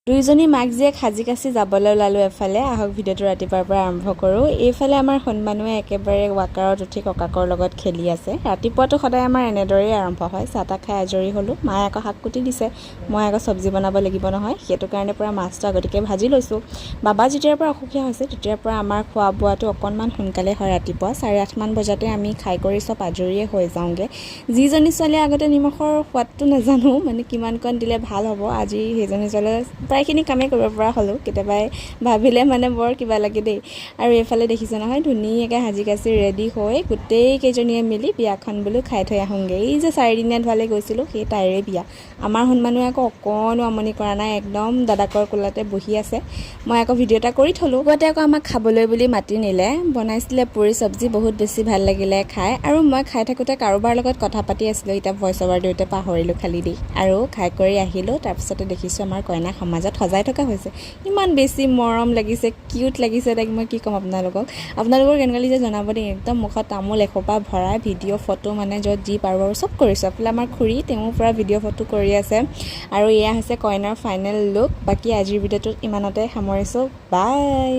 দুইজনী মাক জীয়েক সাজি কাচি যাবলৈ ওলালোঁ এফালে। আহক ভিডিঅ'টো ৰাতিপুৱাৰ পৰা আৰম্ভ কৰোঁ। এইফালে আমাৰ সোণমানুহে একেবাৰে ৱাকাৰত উঠি ককাকৰ লগত খেলি আছে। ৰাতিপুৱাটো সদায় আমাৰ এনেদৰেই আৰম্ভ হয়। চাহ তাহ খাই আজৰি হ'লোঁ। মায়ে আকৌ শাক কুটি দিছে, মই আকৌ চব্জি বনাব লাগিব নহয়, সেইটো কাৰণে পৰা মাছটো আগতীয়াকৈ ভাজি লৈছোঁ। বাবা যেতিয়াৰ পৰা অসুখীয়া হৈছে তেতিয়াৰ পৰা আমাৰ খোৱা বোৱাটো অকণমান সোনকালে হয়। ৰাতিপুৱা 8:30মান বজাতে আমি খাই কৰি চব আজৰিয়ে হৈ যাওঁগৈ। যিজনী ছোৱালীয়ে আগতে নিমখৰ সোৱাদটো নাজানো, মানে কিমানকণ দিলে ভাল হ'ব, আজি সেইজনী ছোৱালীয়ে প্ৰায়খিনি কামেই কৰিব পৰা হ'লোঁ। কেতিয়াবাই ভাবিলে মানে বৰ কিবা লাগে দেই। আৰু এইফালে দেখিছে নহয়, ধুনীয়াকৈ সাজি কাচি ৰেডি হৈ গোটেই কেইজনীয়ে মিলি বিয়াখন বোলো খাই থৈ আহোঁগৈ। এই যে 4 দিনীয়া ধোৱালৈ গৈছিলোঁ, সেই তাইৰে বিয়া। আমাৰ সোণমানুহে আকৌ অকণো আমনি কৰা নাই, একদম দাদাকৰ কোলাতে বহি আছে। মই আকৌ ভিডিঅ' এটা কৰি থ'লোঁ। লগতে আকৌ আমাক খাবলৈ বুলি মাতি নিলে, বনাইছিলে পুৰি চব্জি, বহুত বেছি ভাল লাগিলে খাই। আৰু মই খাই থাকোঁতে কাৰোবাৰ লগত কথা পাতি আছিলোঁ, এতিয়া ভইচ অভাৰ দিওঁতে পাহৰিলোঁ খালি দেই। আৰু খাই কৰি আহিলোঁ। তাৰপিছতে দেখিছোঁ আমাৰ কইনাক সমাজত সজাই থকা হৈছে। ইমান বেছি মৰম লাগিছে, কিউট লাগিছে, তাইক মই কি ক'ম আপোনালোকৰ কেনেকুৱা লাগিছে জনাব দেই। একদম মুখত তামোল এসোপা ভৰাই ভিডিঅ' ফটো মানে য'ত যি পাৰোঁ আৰু চব কৰিছোঁ। এইফালে আমাৰ খুৰী, তেওঁ পূৰা ভিডিঅ' ফটো কৰি আছে। আৰু এয়া হৈছে কইনাৰ ফাইনেল লুক। বাকী আজিৰ ভিডিঅ'টোত ইমানতে সামৰিছোঁ। বাই।